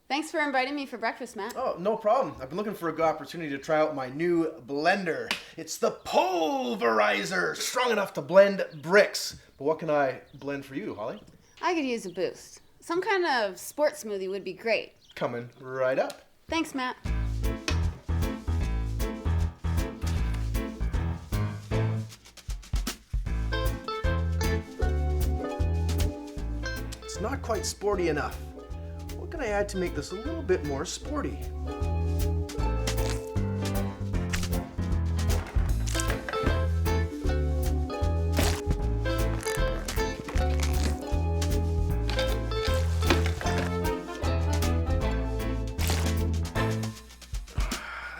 Thanks for inviting me for breakfast, Matt. Oh, no problem. I've been looking for a good opportunity to try out my new blender. It's the pulverizer, strong enough to blend bricks. But what can I blend for you, Holly? I could use a boost. Some kind of sports smoothie would be great. Coming right up. Thanks, Matt. It's not quite sporty enough. What can I add to make this a little bit more sporty?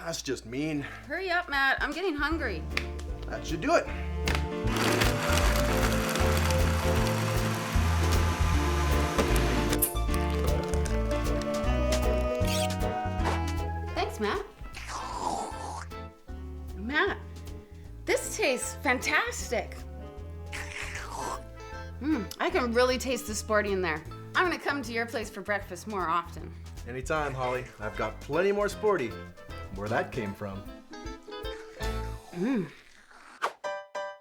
That's just mean. Hurry up, Matt. I'm getting hungry. That should do it. Thanks, Matt. Matt, this tastes fantastic. I can really taste the sporty in there. I'm gonna come to your place for breakfast more often. Anytime, Holly. I've got plenty more sporty. Where that came from.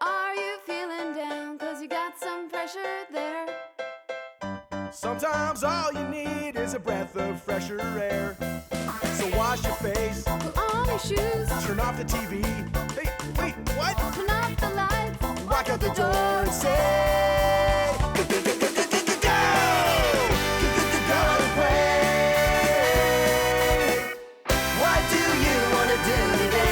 Are you feeling down 'cause you got some pressure there? Sometimes all you need is a breath of fresher air. So wash your face, Put on your shoes, turn off the TV. Hey, wait, what? turn off the lights, Walk out the door and say, go, go, go, go, go, go, go, go, go and play. What do you want to do today?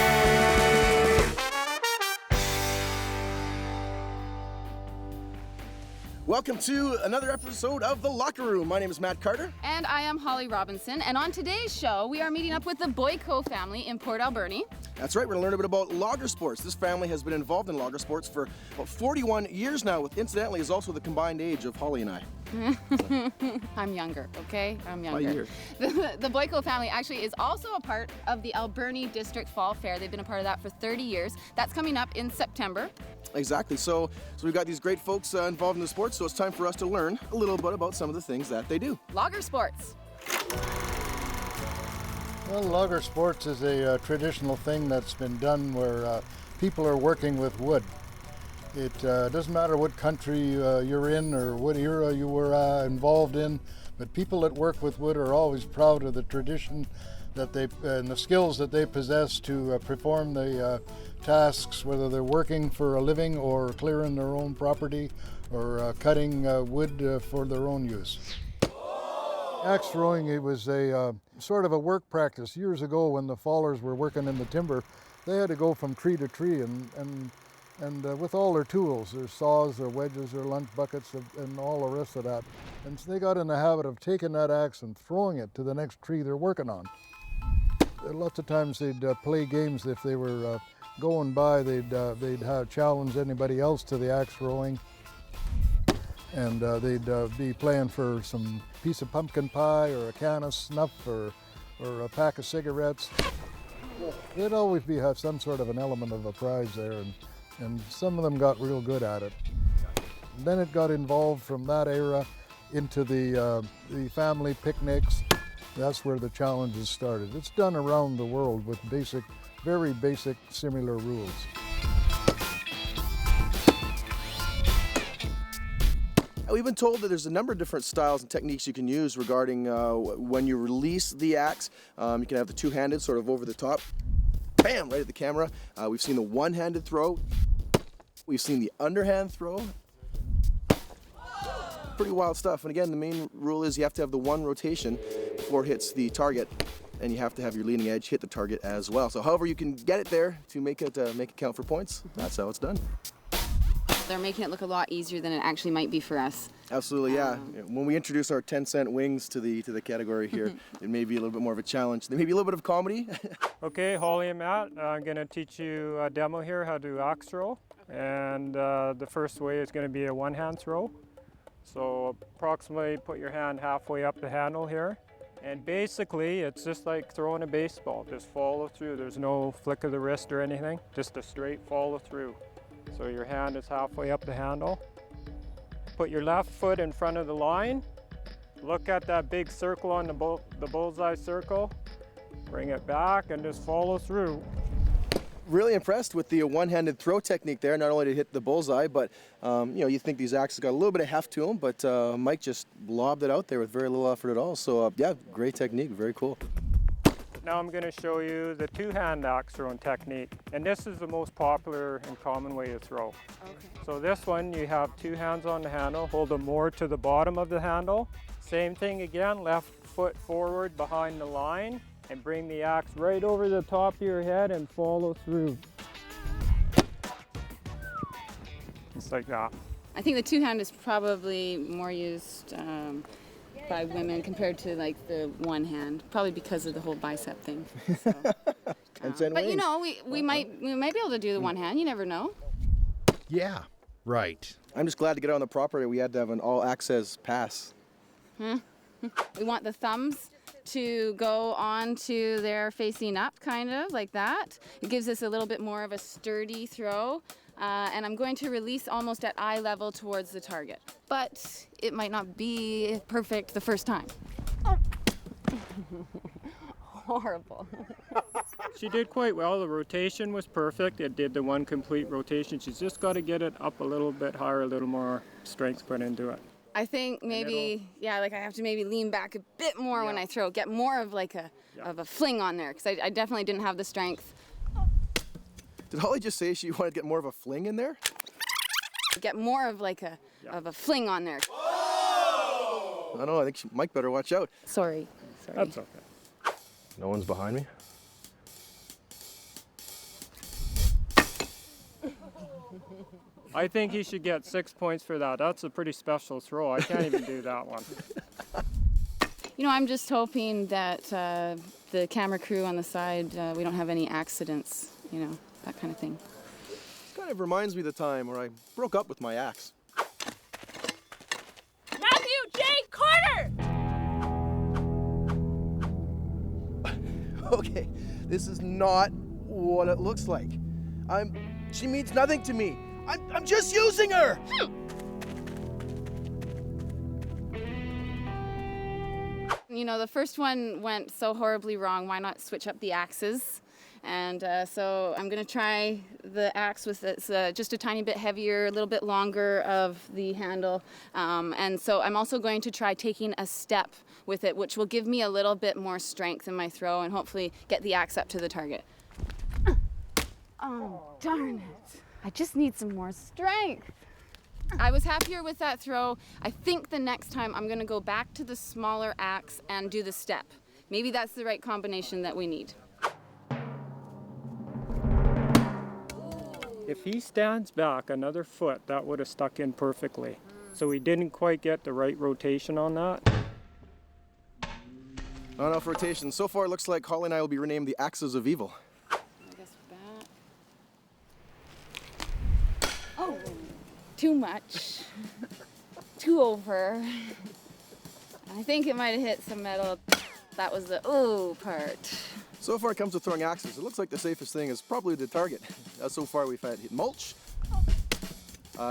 Welcome to another episode of The Locker Room. My name is Matt Carter. And I am Holly Robinson, and on today's show, we are meeting up with the Boyco family in Port Alberni. That's right, we're going to learn a bit about logger sports. This family has been involved in logger sports for about 41 years now, which incidentally is also the combined age of Holly and I. I'm younger, okay? I'm younger. By year. The Boyko family actually is also a part of the Alberni District Fall Fair. They've been a part of that for 30 years. That's coming up in September. Exactly, so we've got these great folks involved in the sports, so it's time for us to learn a little bit about some of the things that they do. Logger sports. Well, logger sports is a traditional thing that's been done where people are working with wood. It doesn't matter what country you're in or what era you were involved in, but people that work with wood are always proud of the tradition that they and the skills that they possess to perform the tasks, whether they're working for a living or clearing their own property or cutting wood for their own use. Axe throwing, it was a sort of a work practice. Years ago when the fallers were working in the timber, they had to go from tree to tree and with all their tools, their saws, their wedges, their lunch buckets, and all the rest of that. And so they got in the habit of taking that axe and throwing it to the next tree they're working on. Lots of times they'd play games. If they were going by, they'd challenge anybody else to the axe throwing. And they'd be playing for some piece of pumpkin pie or a can of snuff or a pack of cigarettes. There'd always have some sort of an element of a prize there, and some of them got real good at it. Then it got involved from that era into the family picnics. That's where the challenges started. It's done around the world with very basic, similar rules. We've been told that there's a number of different styles and techniques you can use regarding when you release the axe. You can have the two-handed, sort of over the top, bam, right at the camera. We've seen the one-handed throw. We've seen the underhand throw. Pretty wild stuff. And again, the main rule is you have to have the one rotation before it hits the target, and you have to have your leading edge hit the target as well. So however you can get it there to make it count for points, that's how it's done. They're making it look a lot easier than it actually might be for us. Absolutely, yeah. When we introduce our 10-cent wings to the category here, it may be a little bit more of a challenge. There may be a little bit of comedy. Okay, Holly and Matt, I'm going to teach you a demo here how to do axe throw. And the first way is going to be a one-hand throw. So approximately put your hand halfway up the handle here. And basically, it's just like throwing a baseball. Just follow through. There's no flick of the wrist or anything. Just a straight follow through. So your hand is halfway up the handle. Put your left foot in front of the line Look at that big circle on the bullseye circle. Bring it back and just follow through. Really impressed with the one-handed throw technique there, not only to hit the bullseye, but you think these axes got a little bit of heft to them, but Mike just lobbed it out there with very little effort at all. So yeah, great technique, very cool. Now I'm going to show you the two-hand axe throwing technique, and this is the most popular and common way to throw. Okay. So this one, you have two hands on the handle, hold them more to the bottom of the handle. Same thing again, left foot forward behind the line, and bring the axe right over the top of your head and follow through. Just like that. I think the two-hand is probably more used by women compared to like the one hand, probably because of the whole bicep thing. So. But you know, we might be able to do the one hand. You never know. Yeah, right. I'm just glad to get on the property. We had to have an all-access pass. We want the thumbs to go onto there facing up, kind of like that. It gives us a little bit more of a sturdy throw. And I'm going to release almost at eye level towards the target. But it might not be perfect the first time. Oh. Horrible. She did quite well. The rotation was perfect. It did the one complete rotation. She's just got to get it up a little bit higher, a little more strength put into it. I think maybe, like I have to maybe lean back a bit more when I throw, get more of like a fling on there, because I definitely didn't have the strength. Did Holly just say she wanted to get more of a fling in there? Get more of like a fling on there. I don't know, I think Mike better watch out. Sorry. That's okay. No one's behind me. I think he should get 6 points for that. That's a pretty special throw. I can't even do that one. You know, I'm just hoping that the camera crew on the side, we don't have any accidents, you know, that kind of thing. This kind of reminds me of the time where I broke up with my axe. Matthew J. Carter! Okay, this is not what it looks like. She means nothing to me. I'm just using her! You know, the first one went so horribly wrong, why not switch up the axes? And so I'm gonna try the axe with it's just a tiny bit heavier, a little bit longer of the handle. And so I'm also going to try taking a step with it, which will give me a little bit more strength in my throw and hopefully get the axe up to the target. Oh, darn it. I just need some more strength. I was happier with that throw. I think the next time I'm gonna go back to the smaller axe and do the step. Maybe that's the right combination that we need. If he stands back another foot, that would have stuck in perfectly. So we didn't quite get the right rotation on that. Not enough rotation. So far, it looks like Holly and I will be renamed the Axes of Evil. I guess that. Oh, too much. Too over. I think it might have hit some metal. That was the ooh part. So far, it comes to throwing axes. It looks like the safest thing is probably the target. So far, we've hit mulch,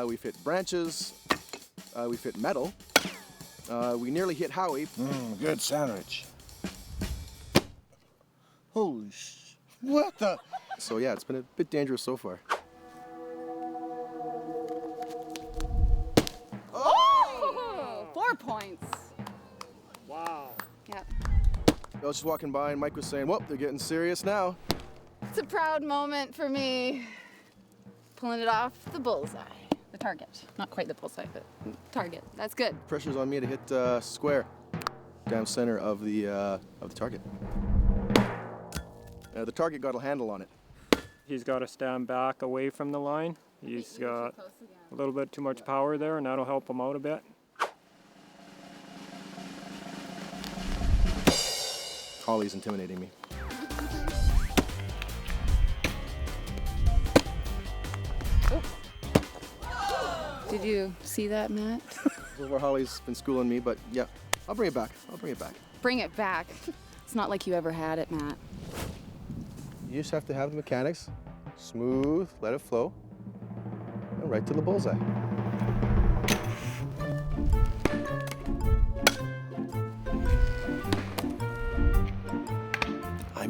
we've hit branches, we've hit metal, we nearly hit Howie. Good sandwich. Holy sh... What the... So yeah, it's been a bit dangerous so far. Oh! 4 points. Wow. Yep. I was just walking by and Mike was saying, well, they're getting serious now. It's a proud moment for me. Pulling it off the bullseye. The target. Not quite the bullseye, but target. That's good. Pressure's on me to hit square down center of the target. The target got a handle on it. He's got to stand back away from the line. He's got a little bit too much power there, and that'll help him out a bit. Holly's intimidating me. Did you see that, Matt? So far, Holly's been schooling me, but yeah, I'll bring it back. Bring it back. It's not like you ever had it, Matt. You just have to have the mechanics, smooth, let it flow, and right to the bullseye.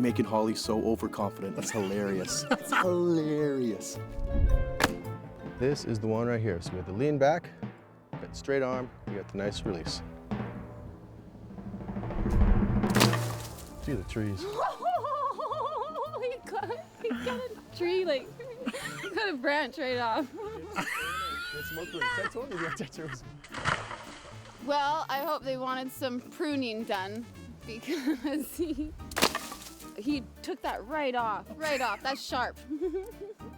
making Holly so overconfident. That's hilarious. It's hilarious. This is the one right here. So we got the lean back, got the straight arm, we got the nice release. See the trees. He got a tree, like, he got a branch right off. Well, I hope they wanted some pruning done because he took that right off. That's sharp.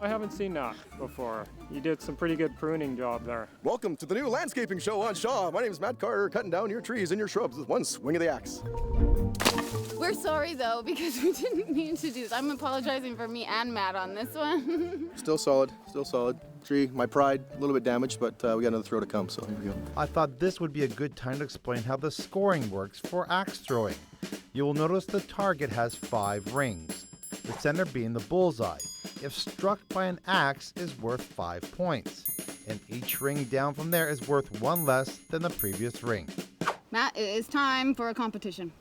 I haven't seen that before. You did some pretty good pruning job there. Welcome to the new landscaping show on Shaw. My name is Matt Carter, cutting down your trees and your shrubs with one swing of the axe. We're sorry though because we didn't mean to do this. I'm apologizing for me and Matt on this one. Still solid, still solid. Tree, my pride, a little bit damaged, but we got another throw to come, so here we go. I thought this would be a good time to explain how the scoring works for axe throwing. You will notice the target has 5 rings, the center being the bullseye. If struck by an axe, is worth 5 points, and each ring down from there is worth 1 less than the previous ring. Matt, it is time for a competition.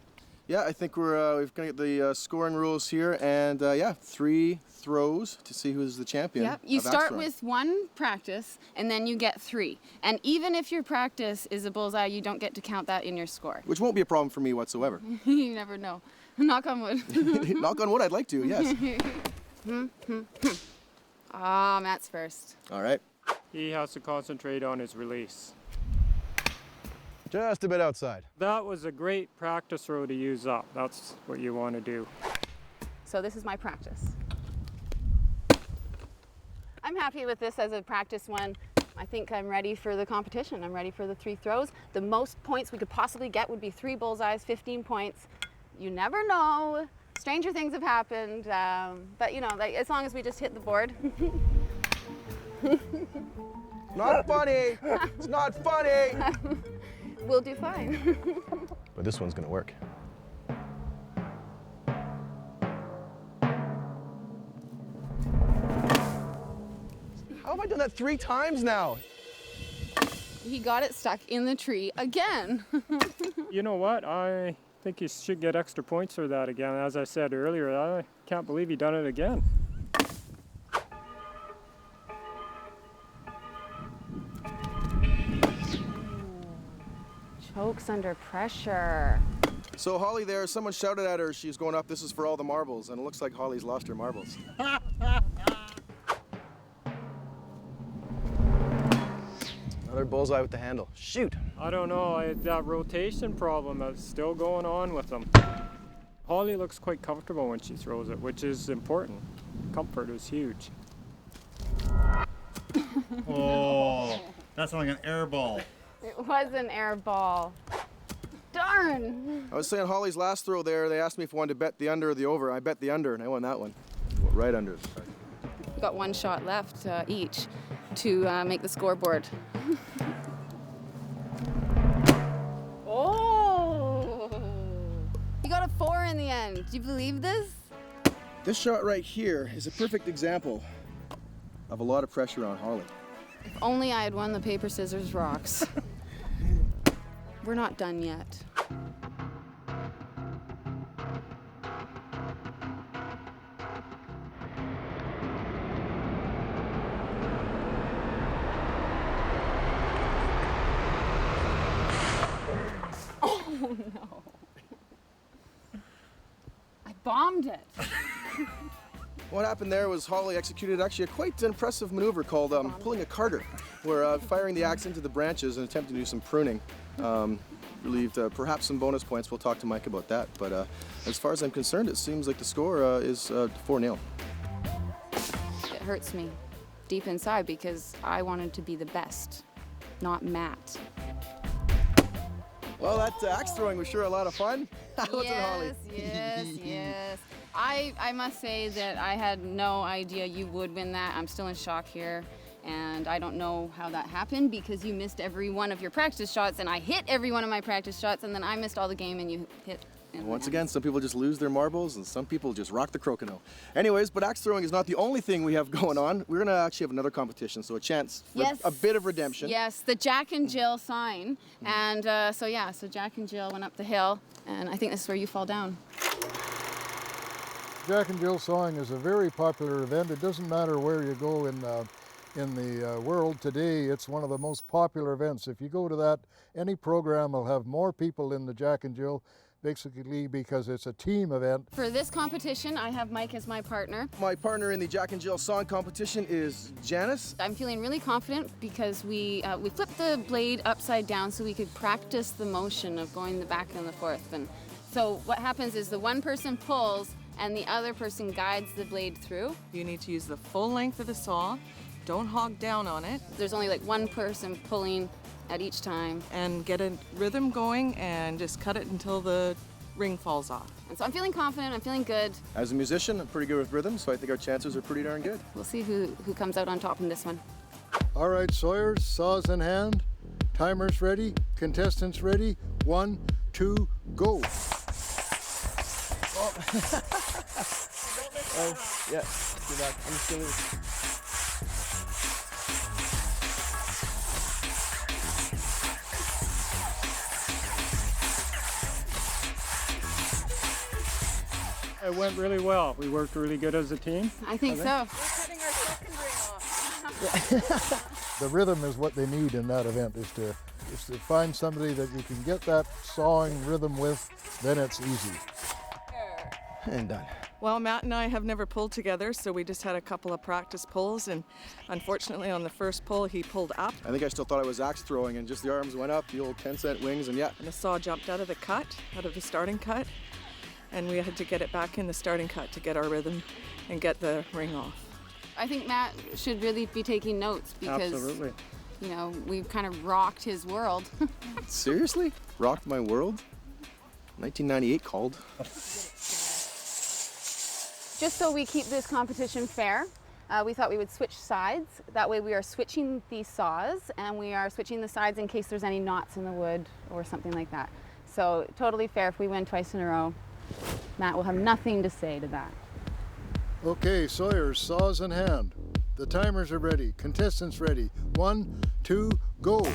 Yeah, I think we've got the scoring rules here, and yeah, 3 throws to see who's the champion. Yep. You of axe start throwing. with 1 practice, and then you get 3. And even if your practice is a bullseye, you don't get to count that in your score. Which won't be a problem for me whatsoever. You never know. Knock on wood. Knock on wood, I'd like to, yes. Ah, Matt's first. All right. He has to concentrate on his release. Just a bit outside. That was a great practice throw to use up. That's what you want to do. So this is my practice. I'm happy with this as a practice one. I think I'm ready for the competition. I'm ready for the 3 throws. The most points we could possibly get would be 3 bullseyes, 15 points. You never know. Stranger things have happened. But you know, like, as long as we just hit the board. Not funny. It's not funny. We'll do fine. But this one's gonna work. How have I done that 3 times now? He got it stuck in the tree again. You know what? I think he should get extra points for that again. As I said earlier, I can't believe he done it again. Chokes under pressure. So Holly there, someone shouted at her, she's going up, this is for all the marbles, and it looks like Holly's lost her marbles. Another bullseye with the handle. Shoot! I don't know, that rotation problem is still going on with him. Holly looks quite comfortable when she throws it, which is important. Comfort is huge. Oh, that's like an air ball. It was an air ball. Darn! I was saying Holly's last throw there, they asked me if I wanted to bet the under or the over. I bet the under, and I won that one. Right under. We've got 1 shot left each to make the scoreboard. Oh! You got a 4 in the end. Do you believe this? This shot right here is a perfect example of a lot of pressure on Holly. If only I had won the paper, scissors, rocks. We're not done yet. Oh no. I bombed it. What happened there was Holly executed actually a quite impressive maneuver called pulling a Carter, where firing the axe into the branches and attempting to do some pruning relieved perhaps some bonus points. We'll talk to Mike about that. But as far as I'm concerned, it seems like the score is 4-0. It hurts me deep inside because I wanted to be the best, not Matt. Well, that axe throwing was sure a lot of fun. Wasn't it, Holly? Yes. I must say that I had no idea you would win that. I'm still in shock here. And I don't know how that happened because you missed every one of your practice shots and I hit every one of my practice shots and then I missed all the game and you hit. Once again, some people just lose their marbles and some people just rock the crokinole. Anyways, but axe throwing is not the only thing we have going on. We're gonna actually have another competition, so a chance for a bit of redemption. Yes, the Jack and Jill sign. And so, yeah, so Jack and Jill went up the hill and I think this is where you fall down. Well, that axe throwing was sure a lot of fun. I wanted to be the best, not Matt. Well, that axe throwing was sure a lot of fun. I wanted to be the best, not Matt. Jack and Jill sawing is a very popular event. It doesn't matter where you go in the world today. It's one of the most popular events. If you go to that, any program will have more people in the Jack and Jill, basically because it's a team event. For this competition, I have Mike as my partner. My partner in the Jack and Jill sawing competition is Janice. I'm feeling really confident because we flipped the blade upside down so we could practice the motion of going the back and the forth. And so what happens is the one person pulls and the other person guides the blade through. You need to use the full length of the saw. Don't hog down on it. There's only like one person pulling at each time. And get a rhythm going and just cut it until the ring falls off. And so I'm feeling confident, I'm feeling good. As a musician, I'm pretty good with rhythm, so I think our chances are pretty darn good. We'll see who comes out on top in this one. All right, sawyers, saws in hand, timers ready, contestants ready. 1, 2, go. Oh, yeah, go back. I'm just gonna... It went really well. We worked really good as a team. I think so. We're cutting our second ring off. The rhythm is what they need in that event, is to find somebody that you can get that sawing rhythm with, then it's easy. And done. Well, Matt and I have never pulled together, so we just had a couple of practice pulls, and unfortunately on the first pull he pulled up I think I still thought I was axe throwing, and just the arms went up, the old 10-cent wings, and yeah. and the saw jumped out of the starting cut, and we had to get it back in the starting cut to get our rhythm and get the ring off. I think Matt should really be taking notes because, Absolutely. you know, we've kind of rocked his world. Seriously? Rocked my world? 1998 called. Just so we keep this competition fair, we thought we would switch sides. That way we are switching the saws and we are switching the sides in case there's any knots in the wood or something like that. So totally fair if we win twice in a row. Matt will have nothing to say to that. Okay, sawyers, saws in hand. The timers are ready, contestants ready. 1, 2, go.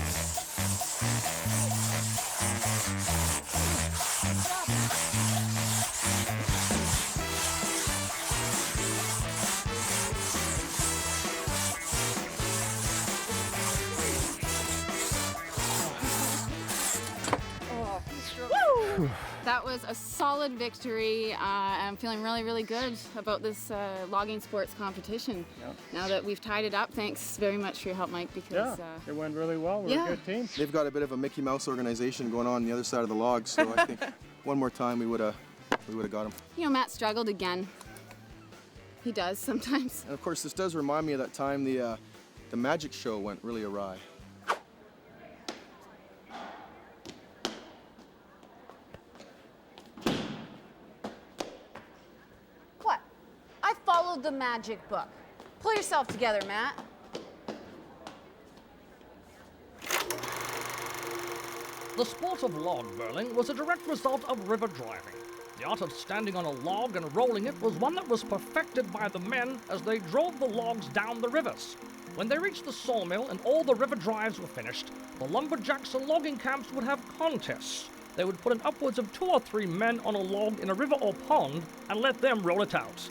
That was a solid victory. I'm feeling really, really good about this logging sports competition. Yeah. Now that we've tied it up, thanks very much for your help, Mike, because It went really well. We're yeah. a good team. They've got a bit of a Mickey Mouse organization going on the other side of the log, so I think one more time we would have got him. you know, Matt struggled again. He does sometimes. And of course, this does remind me of that time the magic show went really awry. What? I followed the magic book. Pull yourself together, Matt. The sport of log burling was a direct result of river driving. The art of standing on a log and rolling it was one that was perfected by the men as they drove the logs down the rivers. When they reached the sawmill and all the river drives were finished, the lumberjacks and logging camps would have contests. They would put in upwards of 2 or 3 men on a log in a river or pond and let them roll it out.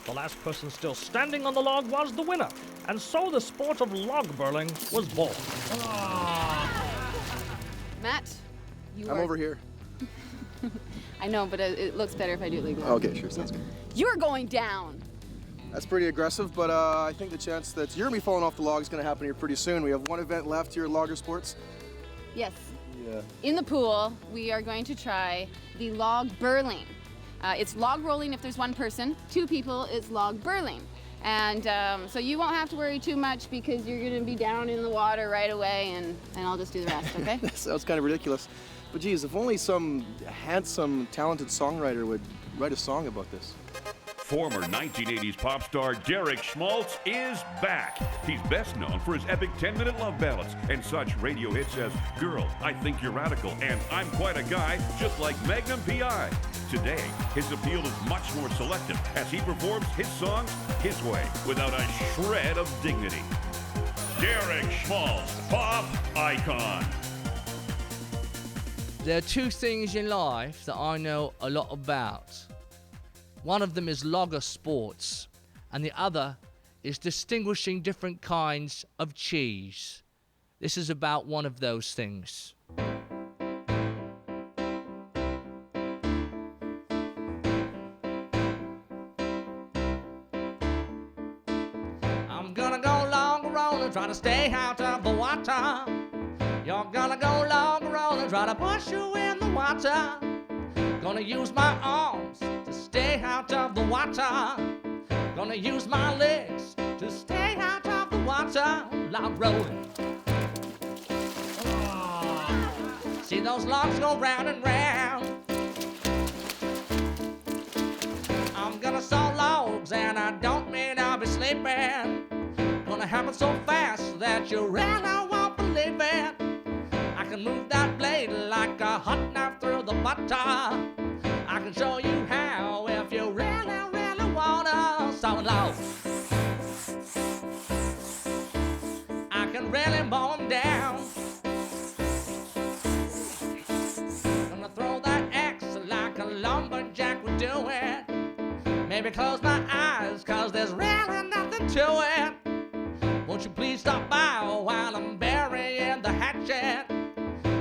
The last person still standing on the log was the winner, and so the sport of log burling was born. Matt, you I'm are... over here. I know, but it looks better if I do it like that. Okay, sure, sounds good. You're going down. That's pretty aggressive, but I think the chance that you're gonna be falling off the log is gonna happen here pretty soon. We have one event left here at Logger Sports. Yes. Yeah. In the pool, we are going to try the log burling. It's log rolling if there's one person. 2 people, it's log burling. And so you won't have to worry too much because you're going to be down in the water right away and I'll just do the rest, okay? That sounds kind of ridiculous. But geez, if only some handsome, talented songwriter would write a song about this. Former 1980s pop star Derek Schmaltz is back. He's best known for his epic 10-minute love ballads and such radio hits as Girl, I Think You're Radical and I'm Quite a Guy, just like Magnum P.I. Today, his appeal is much more selective as he performs his songs his way without a shred of dignity. Derek Schmaltz, pop icon. There are 2 things in life that I know a lot about. One of them is logger sports, and the other is distinguishing different kinds of cheese. This is about one of those things. I'm gonna go long rolling, try to stay out of the water. You're gonna go long rolling, try to push you in the water. Gonna use my arms to stay out of the water. Gonna use my legs to stay out of the water. Log rolling. See those logs go round and round. I'm gonna saw logs and I don't mean I'll be sleeping. Gonna happen so fast that you really won't believe it. I can move that blade like a hot knife through the butter. I can show you how if you really, really wanna. Saw logs. I can really mow them down. Gonna throw that axe like a lumberjack would do it. Maybe close my eyes, cause there's really nothing to it. Won't you please stop by while I'm burying the hatchet?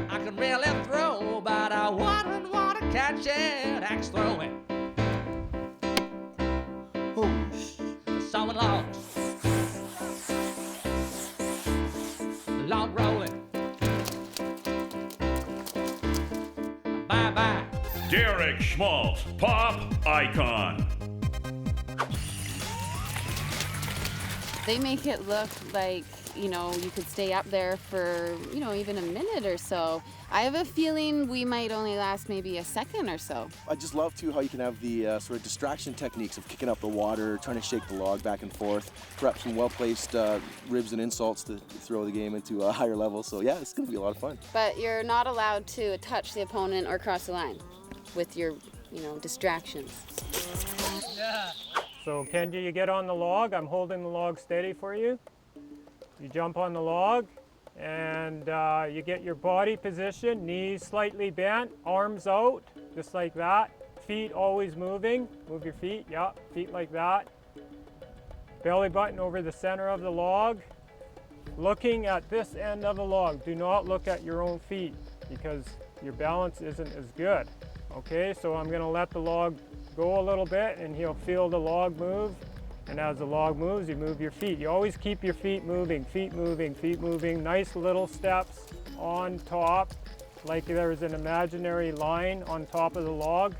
I can really throw, but I wouldn't want to catch it. Axe throwing. Sawing logs. Log rolling. Bye-bye. Derek Schmaltz, pop icon. They make it look like, you know, you could stay up there for, you know, even a minute or so. I have a feeling we might only last maybe a second or so. I just love, too, how you can have the sort of distraction techniques of kicking up the water, trying to shake the log back and forth, perhaps some well-placed ribs and insults to throw the game into a higher level. So, yeah, it's going to be a lot of fun. But you're not allowed to touch the opponent or cross the line with your, you know, distractions. Yeah. So Kenji, you get on the log. I'm holding the log steady for you. You jump on the log and you get your body position, knees slightly bent, arms out, just like that. Feet always moving. Move your feet, yeah, feet like that. Belly button over the center of the log. Looking at this end of the log. Do not look at your own feet because your balance isn't as good. Okay, so I'm gonna let the log go a little bit and he'll feel the log move. And as the log moves, you move your feet. You always keep your feet moving, feet moving, feet moving. Nice little steps on top, like there's an imaginary line on top of the log.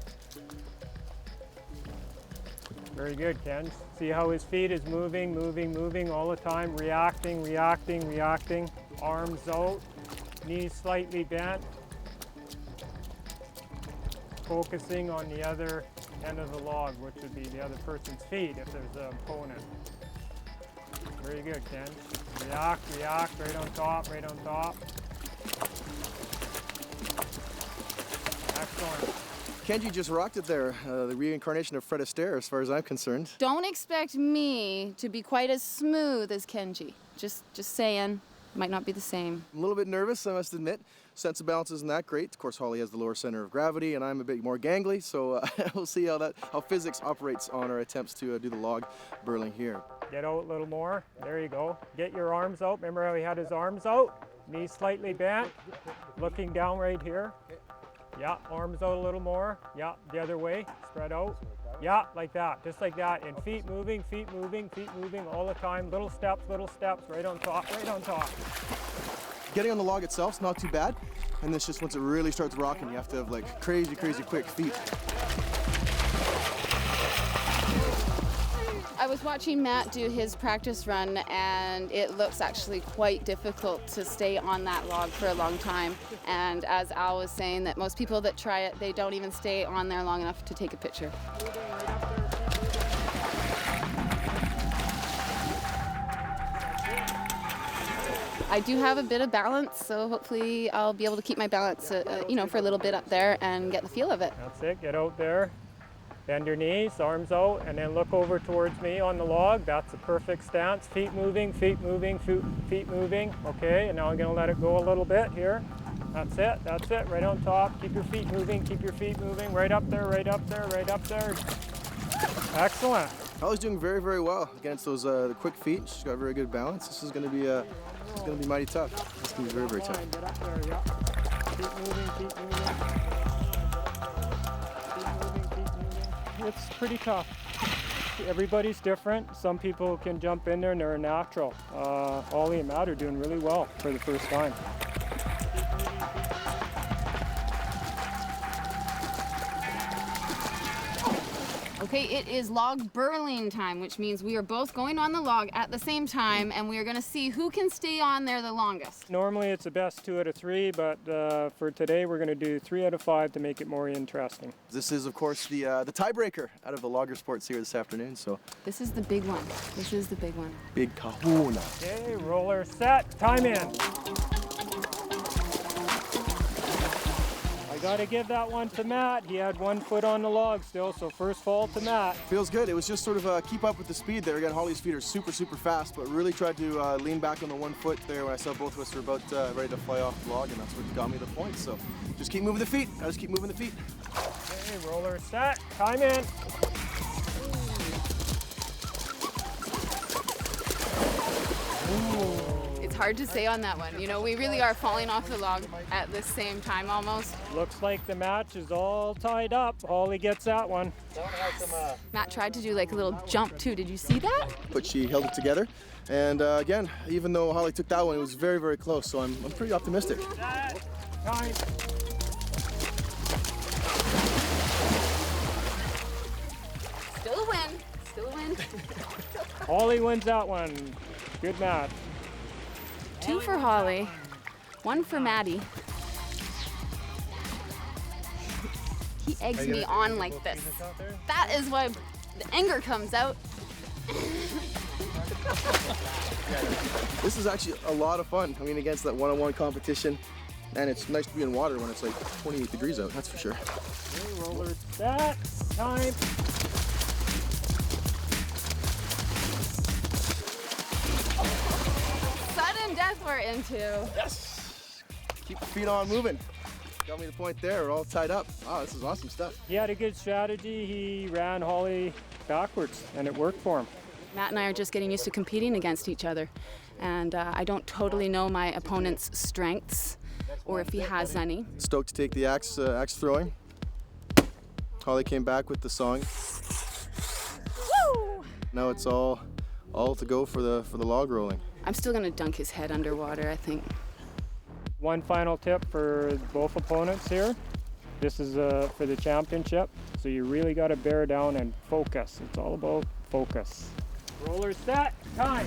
Very good, Ken. See how his feet is moving, moving, moving all the time, reacting, reacting, reacting. Arms out, knees slightly bent. Focusing on the other end of the log, which would be the other person's feet if there's an opponent. Very good, Ken. React, react, right on top, right on top. Excellent. Kenji just rocked it there, the reincarnation of Fred Astaire as far as I'm concerned. Don't expect me to be quite as smooth as Kenji. Just saying, might not be the same. I'm a little bit nervous, I must admit. Sense of balance isn't that great. Of course, Holly has the lower center of gravity, and I'm a bit more gangly, so we'll see how physics operates on our attempts to do the log burling here. Get out a little more. There you go. Get your arms out. Remember how he had his arms out? Knees slightly bent. Looking down right here. Yeah, arms out a little more. Yeah, the other way. Spread out. Yeah, like that. Just like that. And feet moving, feet moving, feet moving all the time. Little steps, right on top, right on top. Getting on the log itself's not too bad, and it's just once it really starts rocking, you have to have like crazy, crazy quick feet. I was watching Matt do his practice run, and it looks actually quite difficult to stay on that log for a long time. And as Al was saying, that most people that try it, they don't even stay on there long enough to take a picture. I do have a bit of balance, so hopefully I'll be able to keep my balance, you know, for a little bit up there and get the feel of it. That's it. Get out there. Bend your knees, arms out, and then look over towards me on the log. That's a perfect stance. Feet moving, feet moving, feet moving. Okay, and now I'm going to let it go a little bit here. That's it, right on top. Keep your feet moving, right up there, right up there, right up there. Excellent. Holly's doing very, very well against those the quick feet. She's got very good balance. This is going to be mighty tough. This is going to be very, very tough. Get up there, yeah. Keep moving, keep moving. Keep moving. It's pretty tough. Everybody's different. Some people can jump in there and they're a natural. Holly and Matt are doing really well for the first time. Okay, it is log burling time, which means we are both going on the log at the same time, and we are going to see who can stay on there the longest. Normally it's the best 2 out of 3, but for today we're going to do 3 out of 5 to make it more interesting. This is, of course, the tiebreaker out of the logger sports here this afternoon. So This is the big one. This is the big one. big kahuna. Okay, roller set, time in. I got to give that one to Matt. He had 1 foot on the log still, so first fall to Matt. Feels good. It was just sort of keep up with the speed there. Again, Holly's feet are super, super fast, but really tried to lean back on the 1 foot there when I saw both of us were about ready to fly off the log, and that's what got me the point. So just keep moving the feet. I just keep moving the feet. Okay, roller set, time in. It's hard to say on that one. You know, we really are falling off the log at the same time almost. Looks like the match is all tied up. Holly gets that one. Matt tried to do like a little jump too. Did you see that? But she held it together. And again, even though Holly took that one, it was very, very close. So I'm pretty optimistic. Set, time. Still a win. Still a win. Holly wins that one. Good match. 2 for Holly, 1 for Maddie. He eggs me on like this. That is why the anger comes out. This is actually a lot of fun. I mean, against that one-on-one competition. And it's nice to be in water when it's like 28 degrees out, that's for sure. Okay, roller set, time. Sudden death we're into. Yes! Keep the feet on moving. Got me the point there. We're all tied up. Wow, this is awesome stuff. He had a good strategy. He ran Holly backwards, and it worked for him. Matt and I are just getting used to competing against each other. And I don't totally know my opponent's strengths or if he has any. Stoked to take the axe throwing. Holly came back with the song. Woo! Now it's all to go for the log rolling. I'm still gonna dunk his head underwater, I think. One final tip for both opponents here. This is for the championship, so you really got to bear down and focus. It's all about focus. Roller set, time.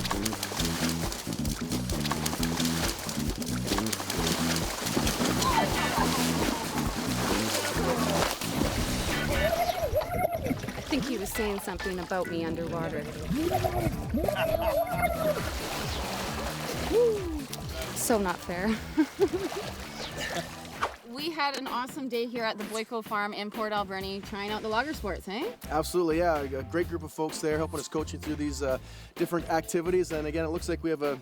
I think he was saying something about me underwater. So not fair. We had an awesome day here at the Boyco farm in Port Alberni trying out the logger sports, eh? Absolutely, yeah. A great group of folks there helping us coaching through these different activities. And again, it looks like we have a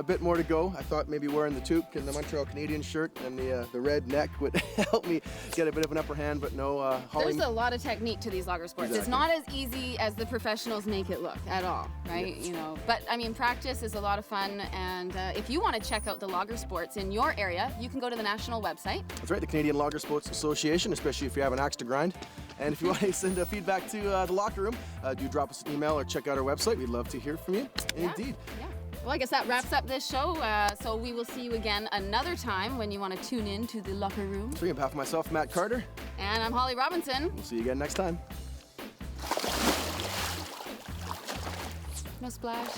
bit more to go. I thought maybe wearing the toque and the Montreal Canadian shirt and the red neck would help me get a bit of an upper hand, but no. Holly... There's a lot of technique to these logger sports. Exactly. It's not as easy as the professionals make it look at all, right? Yes. You know, but I mean, practice is a lot of fun. And if you want to check out the logger sports in your area, you can go to the national website. That's right, the Canadian Logger Sports Association, especially if you have an axe to grind. And if you want to send feedback to the locker room, do drop us an email or check out our website. We'd love to hear from you. Indeed. Yeah. Well, I guess that wraps up this show. So we will see you again another time when you want to tune in to the locker room. So on behalf of myself, Matt Carter. And I'm Holly Robinson. We'll see you again next time. No splash.